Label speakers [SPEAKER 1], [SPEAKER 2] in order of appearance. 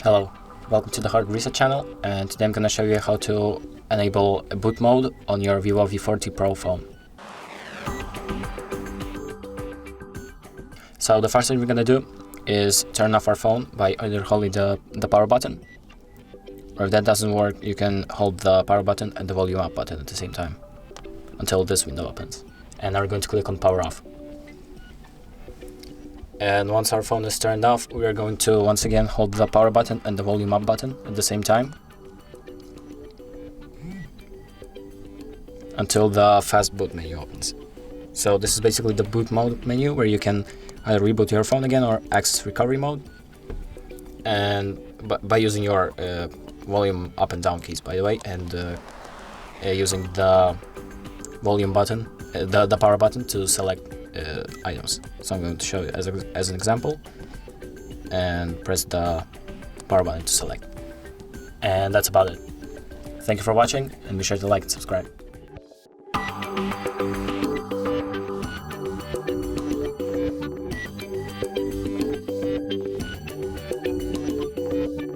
[SPEAKER 1] Hello, welcome to the Hard Reset channel, and today I'm gonna show you how to enable a boot mode on your VIVO V40 Pro phone. So the first thing we're gonna do is turn off our phone by either holding the power button, or if that doesn't work, you can hold the power button and the volume up button at the same time until this window opens. And now we're going to click on power off. And once our phone is turned off, we are going to once again hold the power button and the volume up button at the same time until the fast boot menu opens. So this is basically the boot mode menu where you can either reboot your phone again or access recovery mode, and by using your volume up and down keys, by the way, and using the volume button, the power button to select items. So I'm going to show you as an example, and press the power button to select. And that's about it. Thank you for watching, and be sure to like and subscribe.